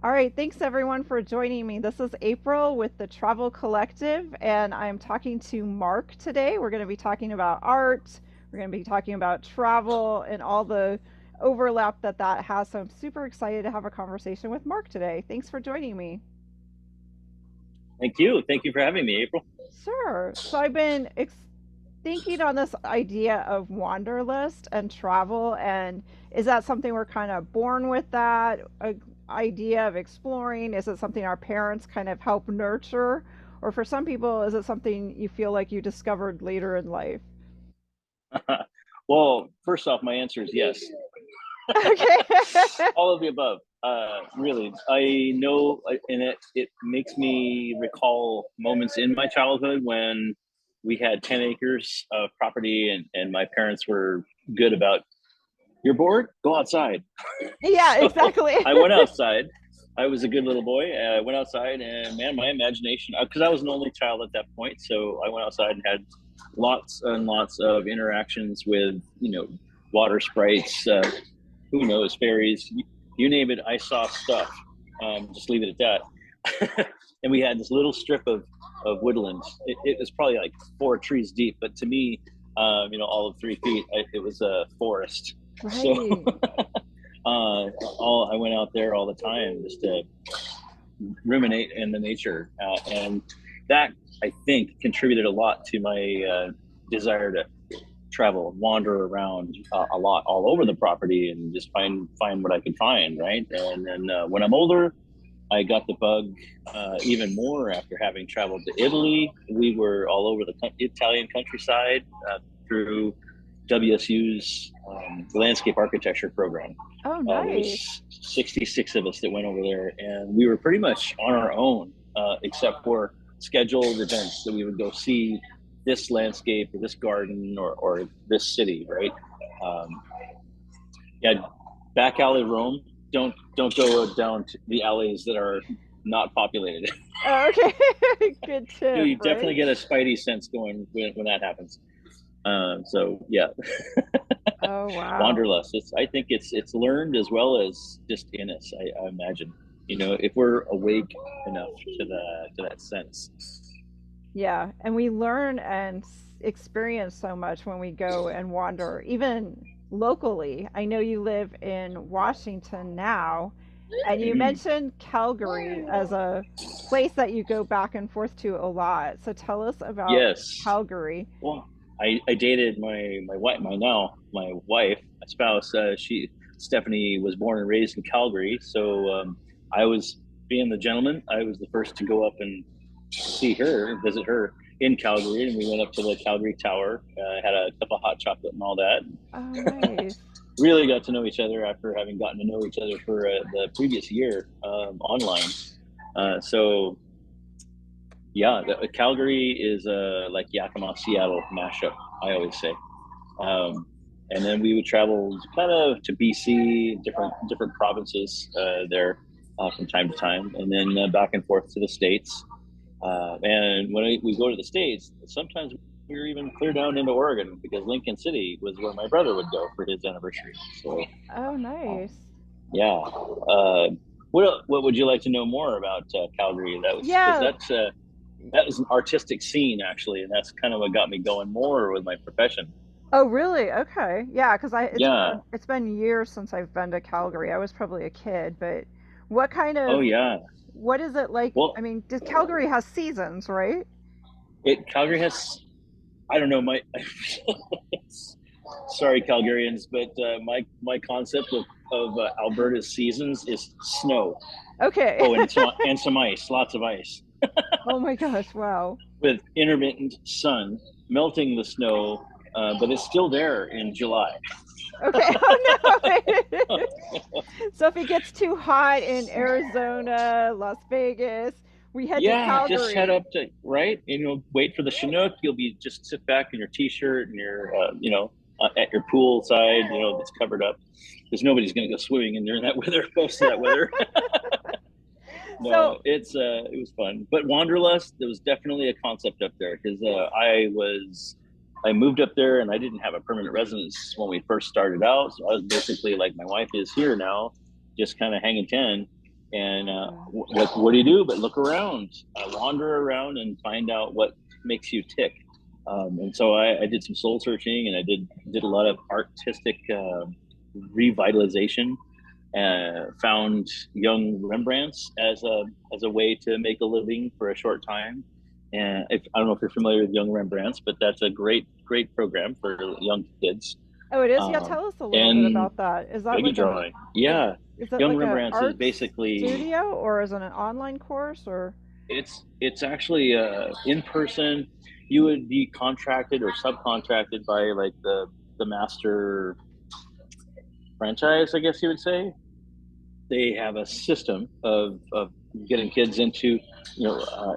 All right, thanks everyone for joining me. This is April with the Travel Collective, and I'm talking to Mark today. We're going to be talking about art, we're going to be talking about travel, and all the overlap that has. So I'm super excited to have a conversation with Mark today. Thanks for joining me. Thank you. Thank you for having me, April. Sure. So I've been thinking on this idea of wanderlust and travel, and is that something we're kind of born with, that idea of exploring? Is it something our parents kind of help nurture, or for some people is it something you feel like you discovered later in life? Well, first off, my answer is yes. Okay. All of the above. Really, I know, and it makes me recall moments in my childhood when we had 10 acres of property, and my parents were good about, you're bored? Go outside. Yeah, So exactly. I went outside. I was a good little boy. I went outside, and man, my imagination, because I was an only child at that point. So I went outside and had lots and lots of interactions with, water sprites, who knows, fairies, you name it. I saw stuff. Just leave it at that. And we had this little strip of woodlands. It was probably like 4 trees deep, but to me, all of 3 feet, it was a forest. So Right. all I went out there all the time just to ruminate in the nature, and that, I think, contributed a lot to my desire to travel, wander around a lot, all over the property, and just find what I could find, right? And then when I'm older, I got the bug even more after having traveled to Italy. We were all over the Italian countryside through WSU's landscape architecture program. Oh, There nice. was 66 of us that went over there, and we were pretty much on our own, except for scheduled events that we would go see this landscape or this garden, or this city, right? Um, yeah, back alley Rome. Don't go down to the alleys that are not populated. Oh, okay. Good tip, You definitely right? get a spidey sense going when that happens. So yeah, Oh, wow. wanderlust. I think it's learned as well as just in us. I imagine, if we're awake enough to that sense. Yeah, and we learn and experience so much when we go and wander, even locally. I know you live in Washington now, and you Mhm. mentioned Calgary as a place that you go back and forth to a lot. So tell us about Yes. Calgary. Well, I dated my wife, my wife, my spouse. She Stephanie was born and raised in Calgary, so I was, being the gentleman, I was the first to go up and see her, visit her in Calgary, and we went up to the Calgary Tower, had a cup of hot chocolate and all that. Oh, nice. Really got to know each other after having gotten to know each other for the previous year online. So yeah, Calgary is like Yakima, Seattle mashup, I always say. Um, and then we would travel kind of to BC, different provinces there from time to time, and then back and forth to the states. And when we go to the states, sometimes we were even clear down into Oregon, because Lincoln City was where my brother would go for his anniversary. So Oh, um, nice. yeah. What would you like to know more about Calgary? That was because Yeah. that was an artistic scene, actually, and that's kind of what got me going more with my profession. Oh, really? Okay. Yeah, because Yeah. it's been years since I've been to Calgary. I was probably a kid, but what kind Oh of yeah. what is it like? I Well, mean, does Calgary has seasons, right? it Calgary has, I don't know, my sorry Calgarians, but my concept of Alberta's seasons is snow. Okay. Oh, and some ice, lots of ice, Oh my gosh, wow. with intermittent sun melting the snow, but it's still there in July. Okay. Oh no. So if it gets too hot in Arizona, Las Vegas, we head to Yeah, just head Calgary. up to, right, and you'll wait for the Chinook. You'll be just sit back in your t-shirt and your at your pool side, that's covered up, because nobody's going to go swimming in there in that weather, most of that weather. No, So, it was fun, but wanderlust, there was definitely a concept up there, because I moved up there, and I didn't have a permanent residence when we first started out, so I was basically, like my wife is here now, just kind of hanging ten. And Yeah. what do you do but look around, wander around and find out what makes you tick. And so I did some soul searching, and I did a lot of artistic revitalization, found young Rembrandts as a way to make a living for a short time. And if, I don't know if you're familiar with Young Rembrandts, but that's a great program for young kids. Oh, it is? Yeah, Um, tell us a little bit and about that. Is that baby like an drawing, is yeah. is it Young like a Rembrandts is art basically, studio or is it an online course or it's actually in person. You would be contracted or subcontracted by like the master franchise, I guess you would say. They have a system of getting kids into,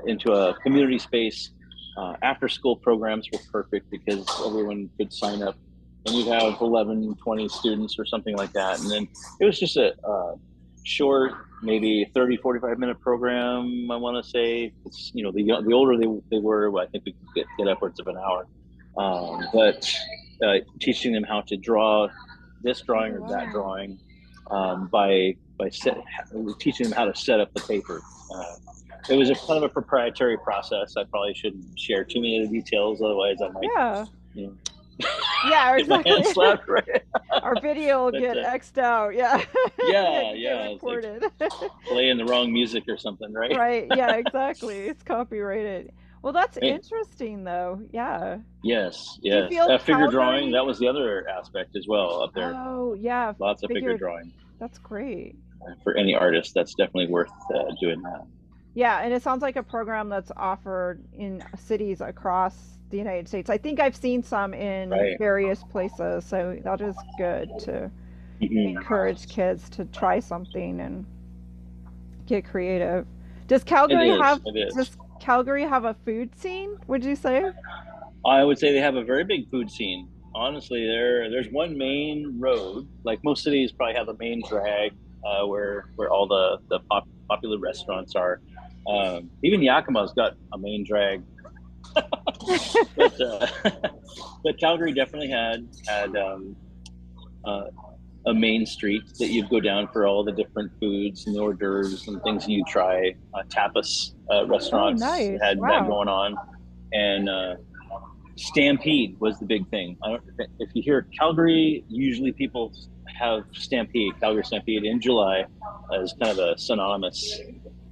into a community space. After school programs were perfect because everyone could sign up, and you'd have 11, 20 students or something like that. And then it was just a short, maybe 30, 45-minute program, I want to say. It's, the older they were, I think we could get upwards of an hour. But teaching them how to draw this oh drawing or that wow. drawing, by teaching them how to set up the paper. It was a kind of a proprietary process. I probably shouldn't share too many of the details, otherwise I might, Yeah. you know, Yeah, get my hand exactly. slapped. Right. Our video will But get X'd out. Yeah. Yeah, yeah, you get yeah, it's like reported. playing the wrong music or something, right? Right. Yeah, exactly. It's copyrighted. Well, that's Hey, interesting though. Yeah. yes, Do you yes. feel Figure drawing, Calgary? that was the other aspect as well up there. Oh, yeah, Lots of figure figured drawing. that's great. For any artist, that's definitely worth doing that. Yeah, and it sounds like a program that's offered in cities across the United States. I think I've seen some in Right. various places, so that is good to Mm-hmm. encourage kids to try something and get creative. Does It Calgary is. have It is. does Calgary have a food scene, would you say? I would say they have a very big food scene. Honestly, there's one main road. Like most cities, probably have a main drag where all the popular restaurants are. Even Yakima's got a main drag, but but Calgary definitely had uh, a main street that you'd go down for all the different foods and hors d'oeuvres and things you try. Tapas Oh, restaurants nice. had that Wow. going on, and Stampede was the big thing. If you hear Calgary, usually people have Stampede, Calgary Stampede in July as kind of a synonymous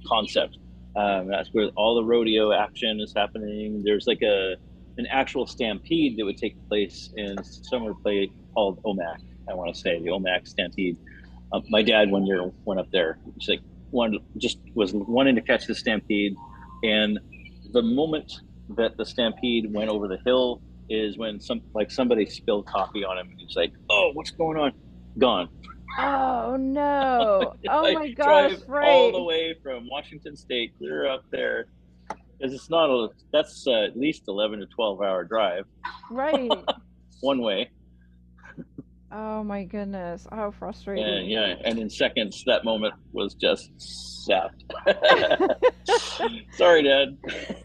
concept. That's where all the rodeo action is happening. There's like an actual stampede that would take place in somewhere place called Omak. I want to say the Omak Stampede. My dad one year went up there. He's like just was wanting to catch the stampede, and the moment that the stampede went over the hill is when somebody spilled coffee on him, and he's like, "Oh, what's going on?" Gone. Oh no. Oh Like my gosh, drive all the right. way from Washington State clear up there because it's not a that's at least 11 to 12 hour drive Right. one way. Oh my goodness. How And frustrating. yeah, and in seconds that moment was just sapped. Sorry, Dad.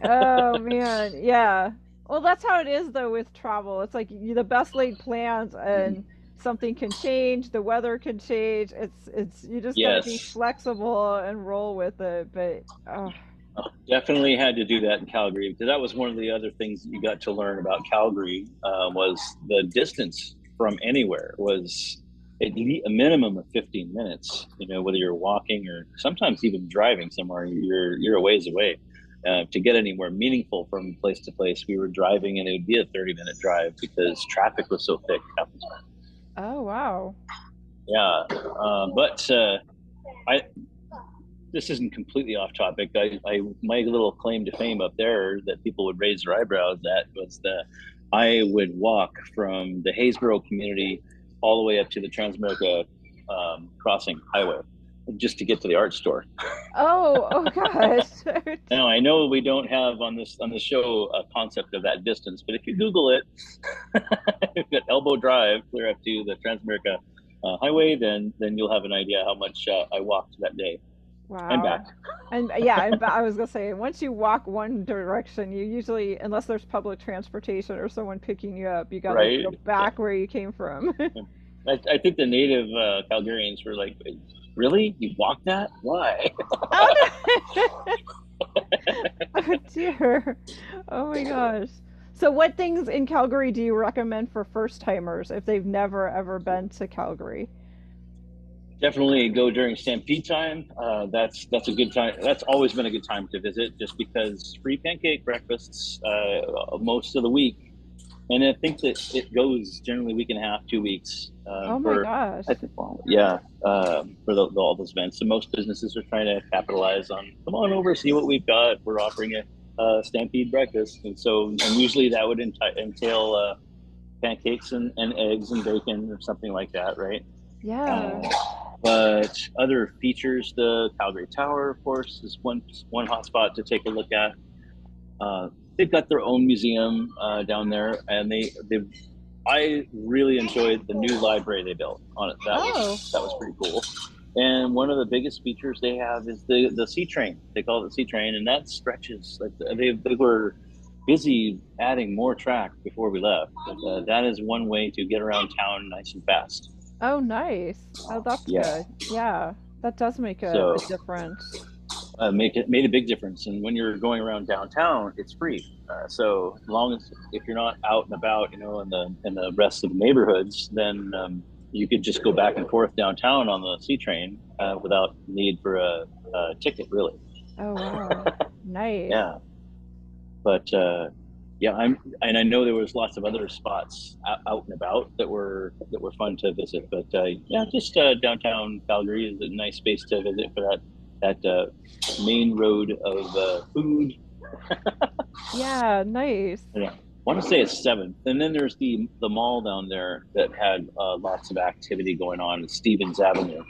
Oh man, yeah. Well, that's how it is though with travel. It's like the best laid plans and something can change, the weather can change. It's you just got to be Yes, flexible and roll with it. But oh, definitely had to do that in Calgary because that was one of the other things that you got to learn about Calgary, was the distance from anywhere was a minimum of 15 minutes. Whether you're walking or sometimes even driving somewhere, you're a ways away. To get anywhere meaningful from place to place, we were driving and it would be a 30-minute drive because traffic was so thick. oh wow. Yeah, but I this isn't completely off topic. My little claim to fame up there that people would raise their eyebrows at was that I would walk from the Haysboro community all the way up to the Transamerica Crossing Highway just to get to the art store. Oh, oh gosh. Now I know we don't have on this show a concept of that distance, but if you Google it, at Elbow Drive clear up to the Transamerica Highway, then you'll have an idea how much I walked that day and back. Wow. And yeah, and I was gonna say, once you walk one direction, you usually, unless there's public transportation or someone picking you up, you gotta Right? go back where you came from. I think the native Calgarians were like, "Really? You walked that? Why?" Oh no! Oh dear. Oh my gosh. So what things in Calgary do you recommend for first timers if they've never ever been to Calgary? Definitely go during Stampede time. That's a good time. That's always been a good time to visit, just because free pancake breakfasts most of the week, and I think that it goes generally week and a half, 2 weeks Oh my for. gosh. I think, well, yeah, for all those events. So most businesses are trying to capitalize on. Come on over, see what we've got. We're offering a Stampede breakfast, and usually that would entail pancakes and eggs and bacon or something like that, right? Yeah. Uh, but other features, the Calgary Tower, of course, is one hot spot to take a look at. They've got their own museum down there, and they I really enjoyed the new library they built on it. Oh. That was pretty cool. And one of the biggest features they have is the sea train. They call it the sea train, and that stretches. Like they were busy adding more track before we left. But, that is one way to get around town nice and fast. Oh nice. Oh that's Yeah. good. Yeah. That does make So a difference. made a big difference. And when you're going around downtown, it's free. So as long as if you're not out and about, in the rest of the neighborhoods, then you could just go back and forth downtown on the C train without need for a ticket, really. Oh wow. Nice. Yeah, but yeah, I know there was lots of other spots out and about that were fun to visit. But yeah, just downtown Calgary is a nice space to visit for that main road of food. Yeah, nice. Yeah. I want to say it's seventh, and then there's the mall down there that had lots of activity going on. Stevens Avenue.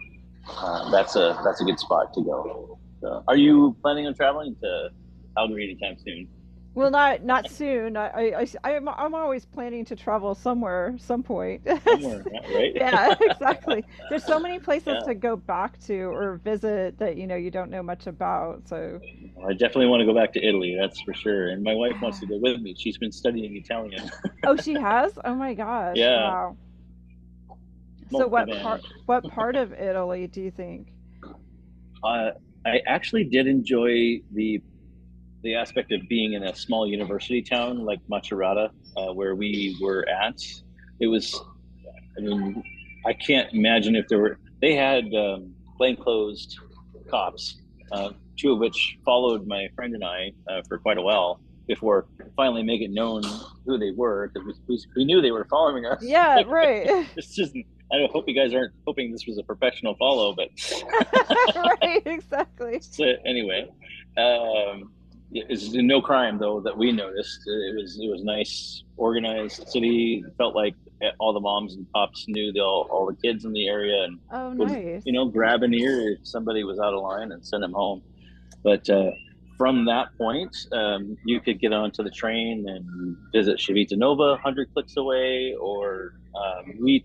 That's a good spot to go. Are you planning on traveling to Calgary anytime soon? Well, not soon. I'm always planning to travel somewhere, some point. Somewhere, right? Yeah, exactly. There's so many places Yeah. to go back to or visit that you don't know much about. So, I definitely want to go back to Italy, that's for sure. And my wife wants yeah. to go with me. She's been studying Italian. Oh, she has? Oh my gosh. Yeah, Wow. So molto bene. what part of Italy do you think? Uh, I actually did enjoy the aspect of being in a small university town like Macerata, where we were at. It was, I mean, I can't imagine if there were. They had plainclothes cops, two of which followed my friend and I for quite a while before finally make it known who they were, because we knew they were following us. Yeah, Like, right. this isn't. I hope you guys aren't hoping this was a professional follow, but Right, exactly. so anyway, um, it's no crime though that we noticed. It was nice, organized city. It felt like all the moms and pops knew all the kids in the area and Oh, would nice. grab an ear if somebody was out of line and send them home. But from that point, you could get onto the train and visit Civitanova, 100 clicks away, or we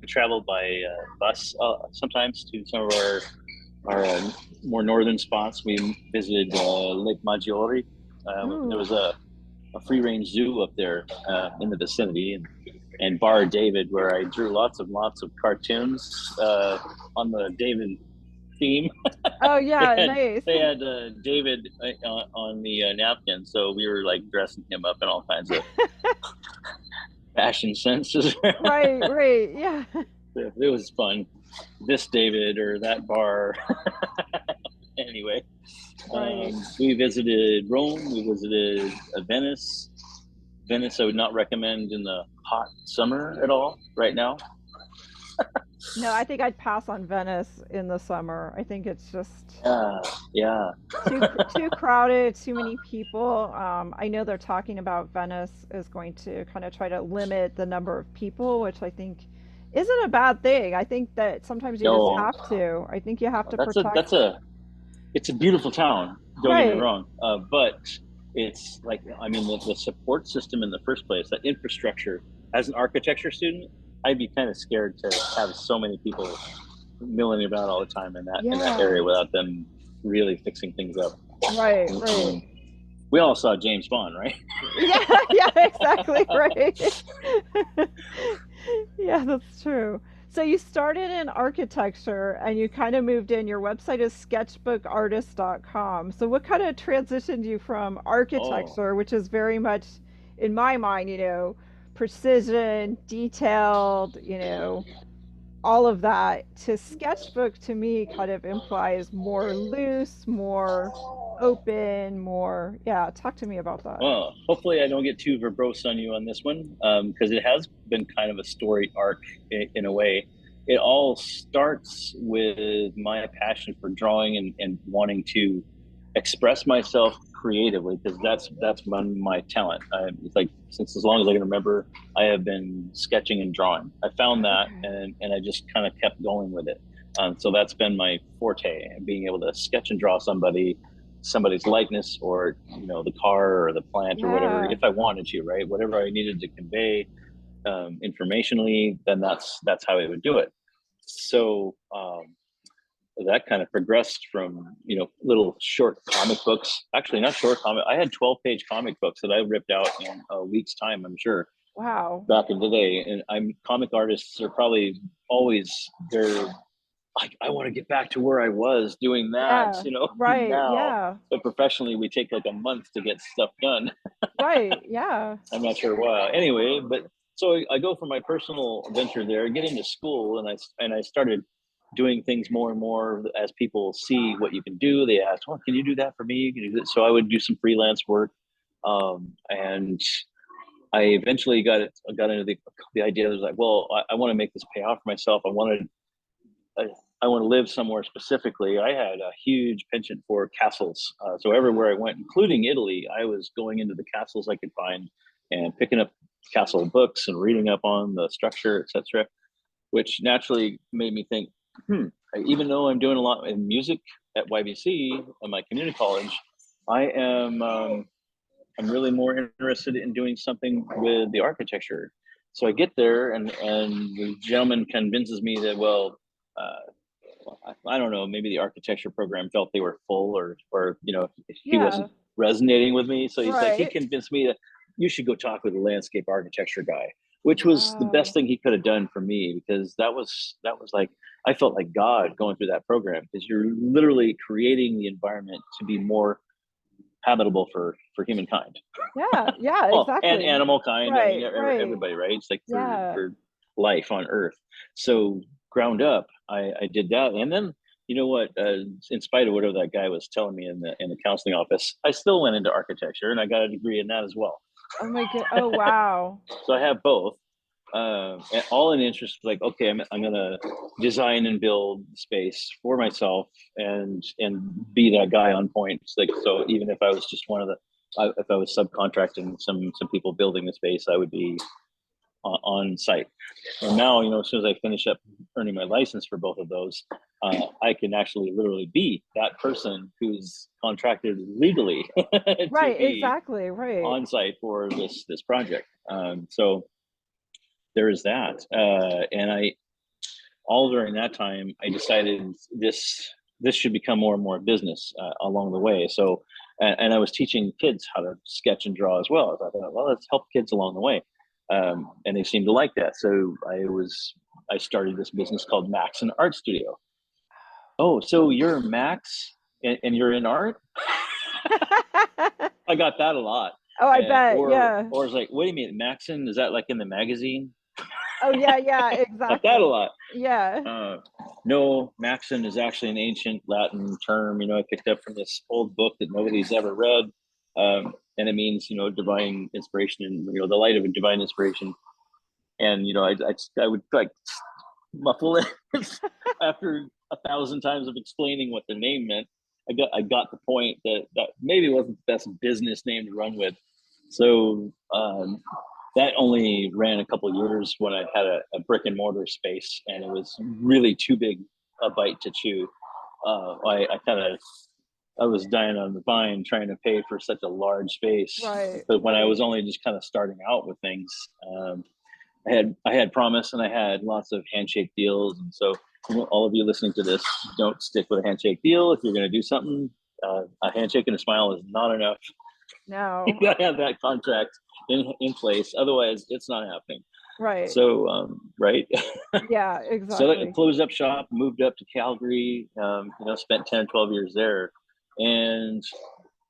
traveled by bus sometimes to some of our more northern spots. We visited Lake Maggiore. There Ooh. was a free range zoo up there in the vicinity, and Bar David, where I drew lots of cartoons on the David theme. Oh, they yeah, had nice. they had David on the napkin, so we were like dressing him up in all kinds of fashion senses. Right, right. Yeah. It was fun. This David or that bar. Anyway, Right. we visited Rome. We visited Venice. Venice, I would not recommend in the hot summer at all right now. No, I think I'd pass on Venice in the summer. I think it's just Yeah. too crowded, too many people. I know they're talking about Venice is going to kind of try to limit the number of people, which I think isn't a bad thing. I think that sometimes you just No, have to. I think you have to that's a protect. that's a it's a beautiful town. Don't get me Right. wrong, but it's like, I mean, the support system in the first place, that infrastructure. As an architecture student, I'd be kind of scared to have so many people milling about all the time in that Yeah. area without them really fixing things up. Right. I Right. mean, we all saw James Bond, right? Yeah. Yeah. Exactly. Right. Yeah, that's true. So you started in architecture and you kind of moved in. Your website is sketchbookartist.com. So what kind of transitioned you from Oh, architecture, which is very much in my mind, precision, detailed, all of that, to sketchbook to me kind of implies more loose, more open, more, yeah, talk to me about that. well, hopefully I don't get too verbose on you on this one, because it has been kind of a story arc in a way. It all starts with my passion for drawing and wanting to express myself creatively, because that's my talent. It's like since as long as I can remember, I have been sketching and drawing. I found that, Okay. and I just kind of kept going with it. So that's been my forte, being able to sketch and draw somebody's likeness, or the car or the plant or whatever, Yeah. if I wanted to, right, whatever I needed to convey informationally, then that's how I would do it. So that kind of progressed from little short comic books, actually not short comic, I had 12-page comic books that I ripped out in a week's time, I'm sure, Wow. back in the day. And I'm comic artists are probably always, they're like, I want to get back to where I was doing that, Yeah. Right. now. Yeah. But professionally, we take like a month to get stuff done. Right. Yeah. I'm not sure why. Anyway, but so I go from my personal venture there, get into school, and I started doing things more and more as people see what you can do. They ask, "Oh, can you do that for me? Can you do this?" So I would do some freelance work, and I eventually got into the idea. I was like, well, I want to make this pay off for myself. I, I want to live somewhere specifically. I had a huge penchant for castles. So everywhere I went, including Italy, I was going into the castles I could find and picking up castle books and reading up on the structure, etc., which naturally made me think, even though I'm doing a lot in music at YBC, at my community college, I am I'm really more interested in doing something with the architecture. So I get there, and the gentleman convinces me that, well, I don't know, maybe the architecture program felt they were full, or he Yeah. wasn't resonating with me. So he's like, he Right. convinced me that you should go talk with a landscape architecture guy, which was the best Wow. thing he could have done for me, because that was like, I felt like God going through that program, because you're literally creating the environment to be more habitable for humankind. Yeah. Yeah. Well, and Exactly. animal kind. I mean, Right. Right. everybody, right? It's like Yeah. for life on Earth. So ground up, I did that, and then you know what? In spite of whatever that guy was telling me in the counseling office, I still went into architecture, and I got a degree in that as well. Oh my god. Oh wow. So I have both. And all in interest, like, okay, I'm gonna design and build space for myself, and be that guy on point. It's like, so even if I was just if I was subcontracting some people building the space, I would be on site. And now, as soon as I finish up earning my license for both of those, I can actually literally be that person who's contracted legally to Right. be Exactly. Right. on site for this project. So there is that, and I all during that time I decided this should become more and more business along the way. So, and I was teaching kids how to sketch and draw as well. So I thought, well, let's help kids along the way, and they seemed to like that. So I started this business called Max and Art Studio. Oh, so you're Max, and you're in art? I got that a lot. Oh, I bet. Or Yeah. it's like, wait a minute, Maxon, is that like in the magazine? Oh yeah. Yeah. Got that a Exactly. lot. Yeah. Uh, no, Maxon is actually an ancient Latin term. I picked up from this old book that nobody's ever read, and it means divine inspiration, and the light of a divine inspiration. And I would like muffle it after 1,000 times of explaining what the name meant. I got the point that maybe wasn't the best business name to run with. So that only ran a couple of years when I had a brick and mortar space, and it was really too big a bite to chew. I was dying on the vine trying to pay for such a large space. Right. But when I Right. was only just kind of starting out with things, I had promise, and I had lots of handshake deals. And so, all of you listening to this, don't stick with a handshake deal. If you're going to do something, a handshake and a smile is not enough. You No. got to have that contract in place. Otherwise, it's not happening. Right. So, right. Yeah, So I exactly. closed up shop, moved up to Calgary, spent 10 or 12 years there. And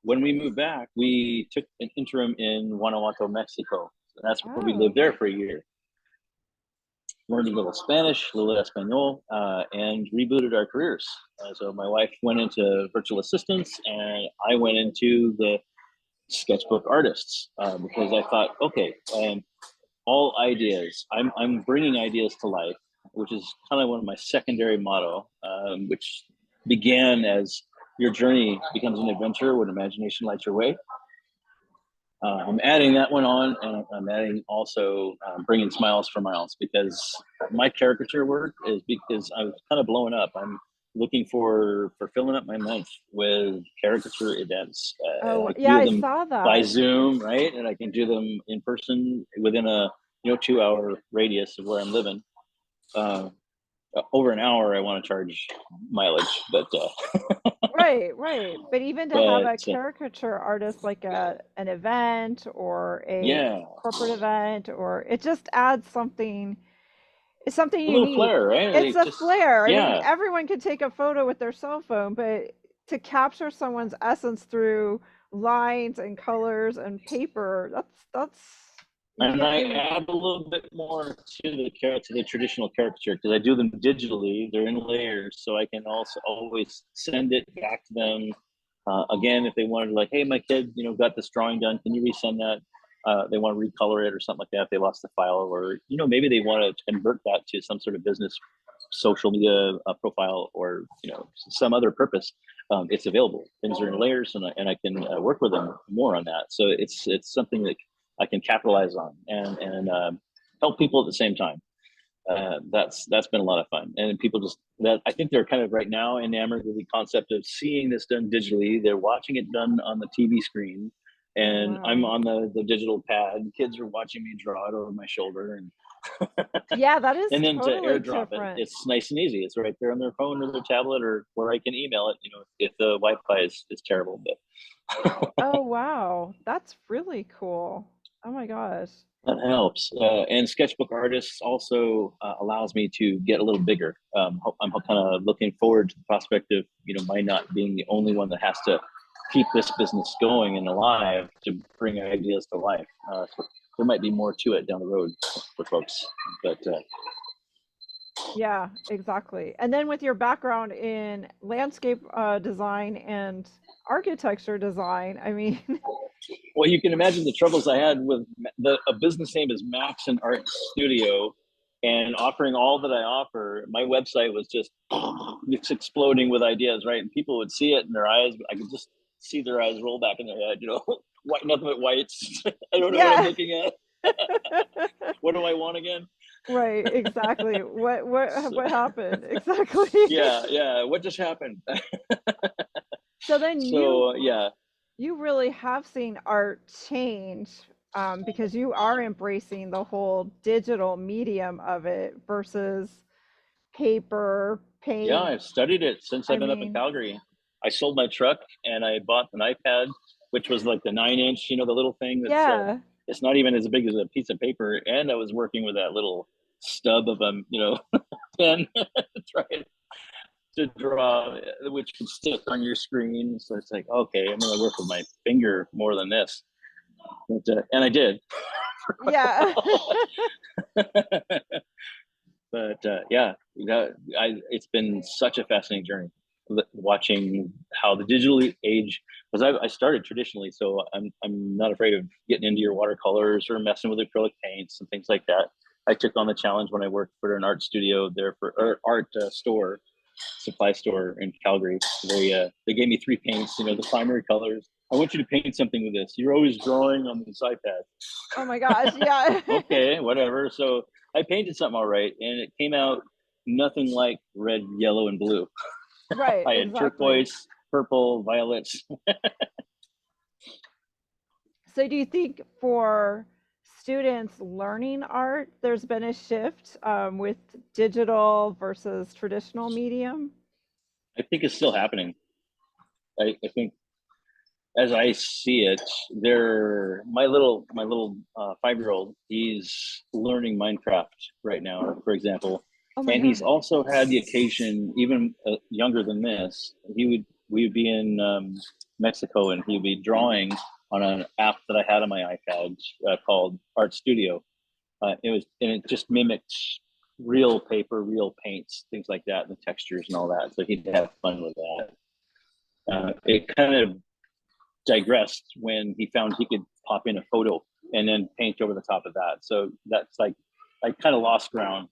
when we moved back, we took an interim in Guanajuato, Mexico. So that's where we Oh, lived there okay. for a year. Learned a little Spanish, a little Espanol, and rebooted our careers. So my wife went into virtual assistants, and I went into the sketchbook artists because I thought, okay, all ideas. I'm bringing ideas to life, which is kind of one of my secondary motto, which began as your journey becomes an adventure when imagination lights your way. I'm adding that one on, and I'm adding also bringing smiles for miles because my caricature work is because I was kind of blowing up. I'm looking for filling up my month with caricature events. Oh, I can yeah, do I them saw by that. Zoom, right? And I can do them in person within a 2 hour radius of where I'm living. Uh, Over an hour, I want to charge mileage, Right, right. But even to have but a caricature artist like an event or a yeah, corporate event, or it just adds something. It's something a little unique. flair, right? It's Like a just flair. I mean, yeah. everyone can take a photo with their cell phone, but to capture someone's essence through lines and colors and paper, that's you And can't I do. add a little bit more to the traditional caricature because I do them digitally. They're in layers, so I can also always send it back to them. Again, if they wanted, like, hey, my kid, got this drawing done. Can you resend that? They want to recolor it or something like that. If they lost the file, or maybe they want to convert that to some sort of business social media profile, or some other purpose. It's available. Things are in layers, and I can work with them more on that. So it's something that I can capitalize on and help people at the same time. That's been a lot of fun, and people just that I think they're kind of right now enamored with the concept of seeing this done digitally. They're watching it done on the TV screen, Oh, and I'm wow. on the digital pad. Kids are watching me draw it over my shoulder, Yeah, that is and then to totally airdrop it, different. it's nice and easy. It's right there on their phone or their tablet, or where I can email it. If the Wi-Fi is terrible, but Oh, wow. That's really cool. Oh my gosh. that helps. And Sketchbook Artists also allows me to get a little bigger. I'm kind of looking forward to the prospect of my not being the only one that has to keep this business going and alive to bring ideas to life. So there might be more to it down the road for folks. But Yeah, exactly. And then with your background in landscape design and architecture design, I mean, well, you can imagine the troubles I had with a business name is Max and Art Studio, and offering all that I offer. My website was just it's exploding with ideas, right? And people would see it in their eyes. I could just see their eyes roll back in their head. White, nothing but whites. I don't know what I'm yeah. looking at. What do I want again? Right, exactly. So, What happened? Exactly. yeah, yeah. What just happened? So then So yeah, you really have seen art change because you are embracing the whole digital medium of it versus paper, yeah. paint. I've studied it since I I've been up in mean, Calgary. I sold my truck and I bought an iPad, which was like the 9 inch, the little thing that's yeah. it's not even as big as a piece of paper. And I was working with that little stub of a pen to try to draw, which can stick on your screen. So it's like, okay, I'm going to work with my finger more than this. And I did. Yeah. But yeah, it's been such a fascinating journey watching how the digital age, because I started traditionally, so I'm not afraid of getting into your watercolors or messing with acrylic paints and things like that. I took on the challenge when I worked for an art studio there for or art store, supply store in Calgary. They gave me three paints, the primary colors. I want you to paint something with this. You're always drawing on this iPad. Oh my gosh, yeah. Okay, whatever. So I painted something all right, and it came out nothing like red, yellow, and blue. Right, I had exactly. turquoise, purple, violets. So do you think for students learning art, there's been a shift with digital versus traditional medium? I think it's still happening. I think as I see it, my little 5-year-old, he's learning Minecraft right now, for example, Oh my and he's god. also had the occasion, even younger than this, we'd be in Mexico, and he'd be drawing on an app that I had on my iPad called Art Studio. It just mimicked real paper, real paints, things like that, and the textures and all that. So he'd have fun with that. It kind of digressed when he found he could pop in a photo and then paint over the top of that. So that's like I kind of lost ground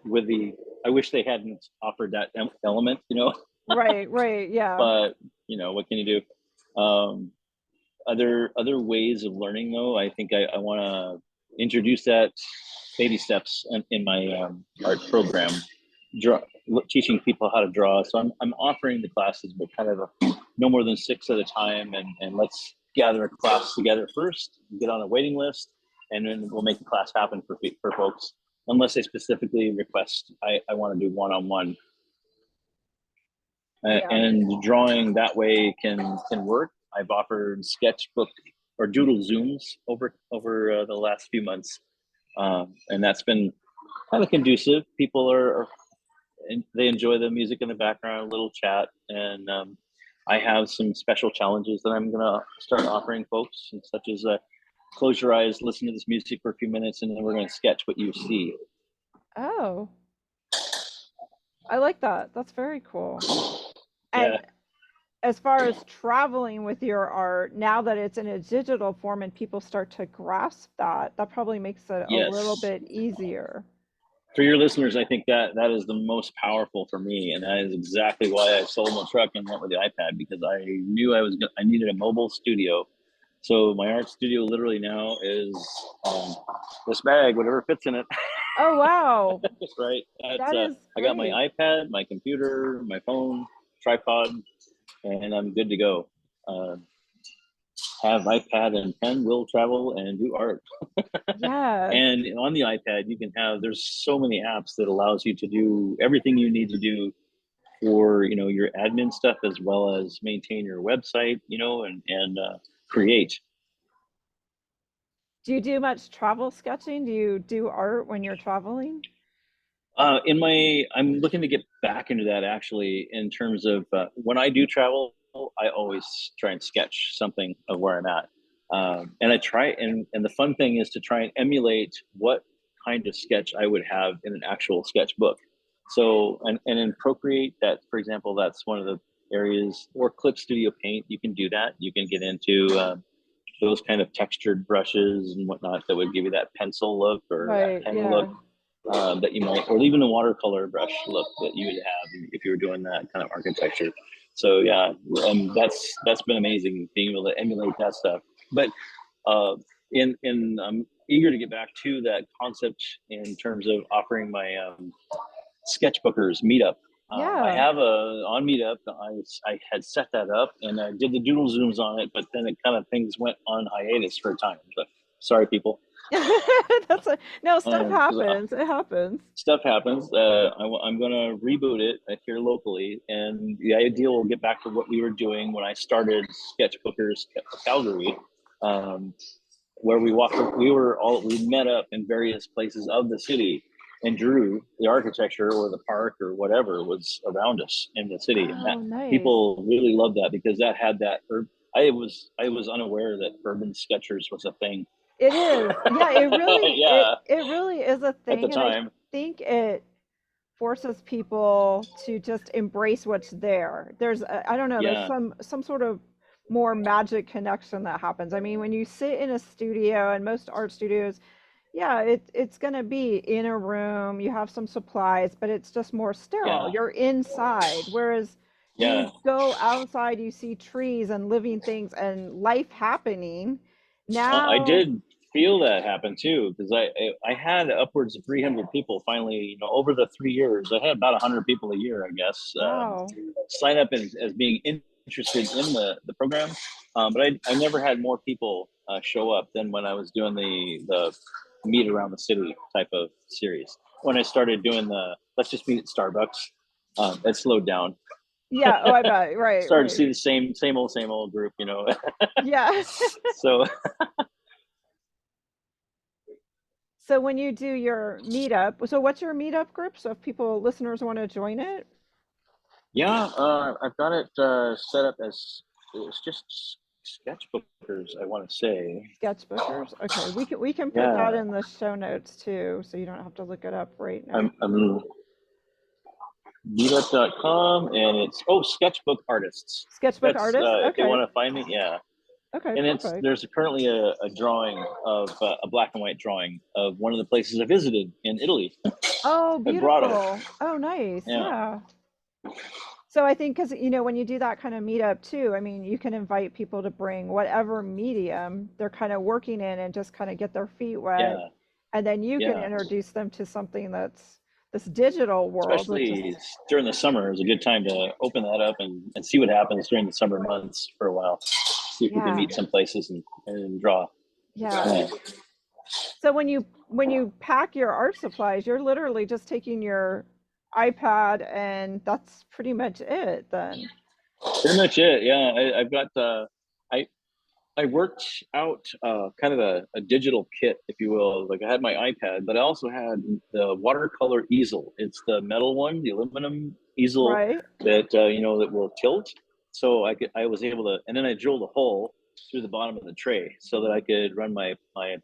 with the. I wish they hadn't offered that element, Right, right, yeah. but what can you do? Other ways of learning, though, I think I want to introduce that baby steps in my art program, draw, teaching people how to draw. So I'm offering the classes, but kind of no more than 6 at a time, and let's gather a class together first, get on a waiting list, and then we'll make the class happen for folks, unless they specifically request I want to do one-on-one. Yeah. And drawing that way can work. I've offered sketchbook or doodle zooms over the last few months, and that's been kind of conducive. People are they enjoy the music in the background, a little chat, and I have some special challenges that I'm gonna start offering folks, such as close your eyes, listen to this music for a few minutes, and then we're gonna sketch what you see. Oh, I like that. That's very cool. Yeah, And as far as traveling with your art, now that it's in a digital form and people start to grasp that, that probably makes it a little yes. bit easier. For your listeners, I think that is the most powerful for me, and that is exactly why I sold my truck and went with the iPad, because I knew I needed a mobile studio. So my art studio literally now is this bag, whatever fits in it. Oh, wow. Right? That's That is I got my great. iPad, my computer, my phone, tripod, and I'm good to go. Uh, have iPad and pen, will travel and do art. Yes. And on the iPad, there's so many apps that allows you to do everything you need to do for your admin stuff, as well as maintain your website, and create. Do you do much travel sketching? Do you do art when you're traveling? I'm looking to get back into that, actually, in terms of when I do travel, I always try and sketch something of where I'm at. And I try, and the fun thing is to try and emulate what kind of sketch I would have in an actual sketchbook. So, and in Procreate, that, for example, that's one of the areas, or Clip Studio Paint, you can do that. You can get into those kind of textured brushes and whatnot that would give you that pencil look or that Right, pen look yeah. that you might, or even a watercolor brush look that you would have if you were doing that kind of architecture. So yeah, that's been amazing being able to emulate that stuff. But uh, in I'm eager to get back to that concept in terms of offering my sketchbookers meetup. I Yeah. have on Meetup. I had set that up and I did the doodle zooms on it, but then it kind of things went on hiatus for a time. But sorry, people. That's a no, stuff 'Cause happens. It happens. stuff happens. I'm going to reboot it here locally, and the idea will get back to what we were doing when I started Sketchbookers Calgary, um, where we met up in various places of the city and drew the architecture or the park or whatever was around us in the city, and that Oh, nice. people really loved that because that had that. I was unaware that urban sketchers was a thing. It is. Yeah, it really Yeah, it really is a at the thing, and I time. think it forces people to just embrace what's there. I don't know, there's Yeah, some sort of more magic connection that happens. I mean, when you sit in a studio, and most art studios, yeah, it's going to be in a room, you have some supplies, but it's just more sterile. yeah, You're inside. Whereas yeah. you go outside, you see trees and living things and life happening. I Now, did feel that happen too, because I had upwards of 300 people finally, over the 3 years. I had about 100 people a year, I guess, wow. sign up as being interested in the program. But I never had more people show up than when I was doing the meet around the city type of series. When I started doing the let's just meet at Starbucks, it slowed down. Yeah. Oh, I bet. Right. Started to Right. see the same old group, you know. Yeah. So So when you do your meetup, so what's your meetup group? So if people, listeners want to join it, yeah, I've got it set up as it's just sketchbookers, I want to say. sketchbookers. Okay. We can put that Yeah, in the show notes too, so you don't have to look it up right now. I'm meetup.com, and it's sketchbook artists. Sketchbook That's artist. if they Okay. want to find me, yeah. Okay. And it's Perfect. there's currently a drawing of a black and white drawing of one of the places I visited in Italy. Oh, I brought it. beautiful. Oh, nice. Yeah, Yeah. So I think because when you do that kind of meetup too, I mean, you can invite people to bring whatever medium they're kind of working in and just kind of get their feet wet, yeah, and then you can yeah. introduce them to something that's this digital world, which is Especially during the summer is a good time to open that up and see what happens during the summer months for a while. See if we can yeah, meet some places and draw. yeah. Yeah. So when you pack your art supplies, you're literally just taking your iPad and that's pretty much it then. Pretty much it. Yeah, I've got I I worked out kind of a digital kit, if you will. Like I had my iPad, but I also had the watercolor easel. It's the metal one, the aluminum easel Right? that that will tilt. So I was able to, and then I drilled a hole through the bottom of the tray so that I could run my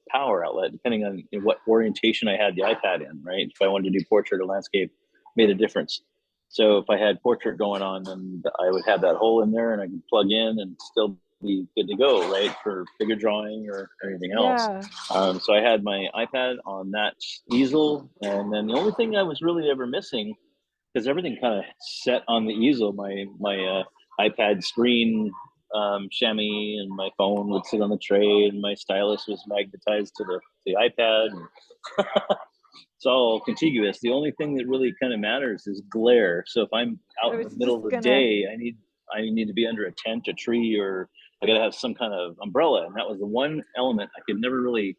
power outlet depending on what orientation I had the iPad in. Right, if I wanted to do portrait or landscape, made a difference. So if I had portrait going on, then I would have that hole in there, and I could plug in and still be good to go, right, for figure drawing or anything else. Yeah. So I had my iPad on that easel, and then the only thing I was really ever missing, because everything kind of set on the easel, my iPad screen chamois, and my phone would sit on the tray, and my stylus was magnetized to the iPad. And it's all contiguous. The only thing that really kind of matters is glare. So if I'm I out in was the middle just of the gonna day, I need to be under a tent, a tree, or I gotta have some kind of umbrella. And that was the one element I could never really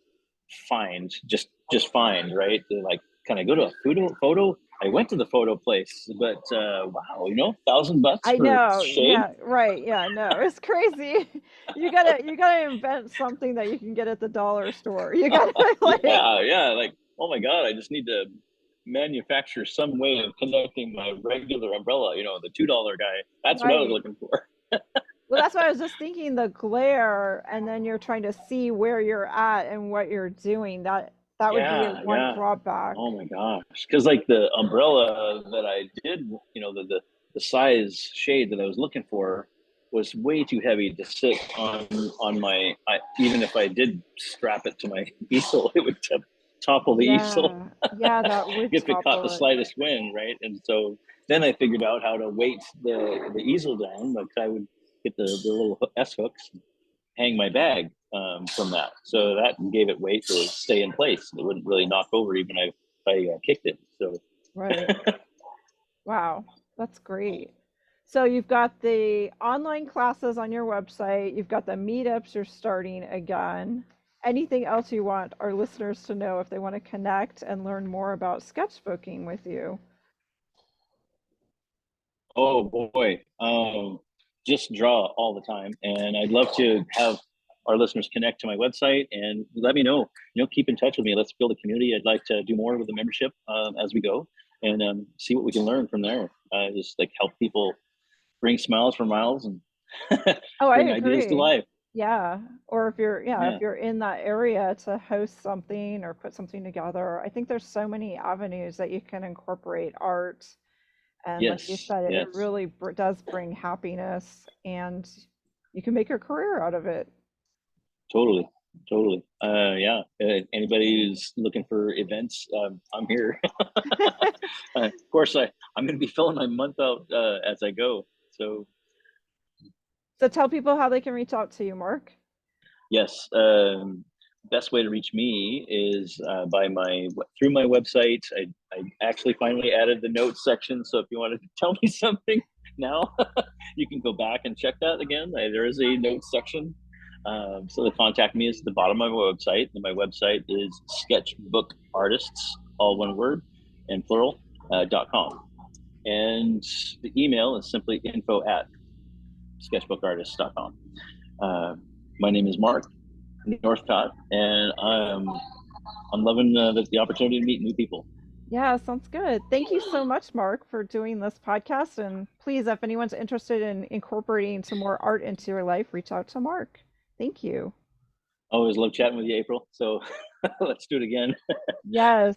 find, just find, right? To like, can I go to a photo? I went to the photo place, but wow, $1,000 I for know. shade. Yeah, right. Yeah, no. It's crazy. You gotta invent something that you can get at the dollar store. You gotta like Yeah, yeah. Like, oh my God, I just need to manufacture some way of connecting my regular umbrella, the $2 guy. That's what I was right. looking for. Well, that's why I was just thinking the glare, and then you're trying to see where you're at and what you're doing. That would be a Yeah, one yeah. drawback. Oh my gosh. Because like the umbrella that I did, the size shade that I was looking for was way too heavy to sit on even if I did strap it to my easel, it would topple the easel Yeah. Yeah, that would if it caught the topple it. slightest wind, right? And so then I figured out how to weight the easel down. Like I would get the little S hooks, hang my bag from that. So that gave it weight to stay in place. It wouldn't really knock over even if I kicked it. So Right. Wow. That's great. So you've got the online classes on your website, you've got the meetups you're starting again. Anything else you want our listeners to know if they want to connect and learn more about sketchbooking with you? oh boy, just draw all the time, and I'd love to have our listeners connect to my website and let me know. Keep in touch with me. Let's build a community. I'd like to do more with the membership as we go, and see what we can learn from there. Just like help people bring smiles for miles and Oh, I bring ideas to agree. life. Yeah. Or if Yeah. you're in that area to host something or put something together, I think there's so many avenues that you can incorporate art. And like you Yes. said, it Yes. really does bring happiness and you can make a career out of it. Totally. Totally. Yeah. Anybody who's looking for events, I'm here. Of course, I'm going to be filling my month out as I go. So So tell people how they can reach out to you, Mark. yes, best way to reach me is through my website. I actually finally added the notes section. So if you wanted to tell me something now, you can go back and check that again. There is a notes section. So the contact me is at the bottom of my website. And my website is sketchbookartists, all one word and plural, .com. And the email is simply info@sketchbookartist.com. Uh, my name is Mark Northcott, and I'm loving the opportunity to meet new people. Yeah, sounds good. Thank you so much, Mark, for doing this podcast. And please, if anyone's interested in incorporating some more art into your life, reach out to Mark. Thank you. Always love chatting with you, April. So let's do it again. Yes.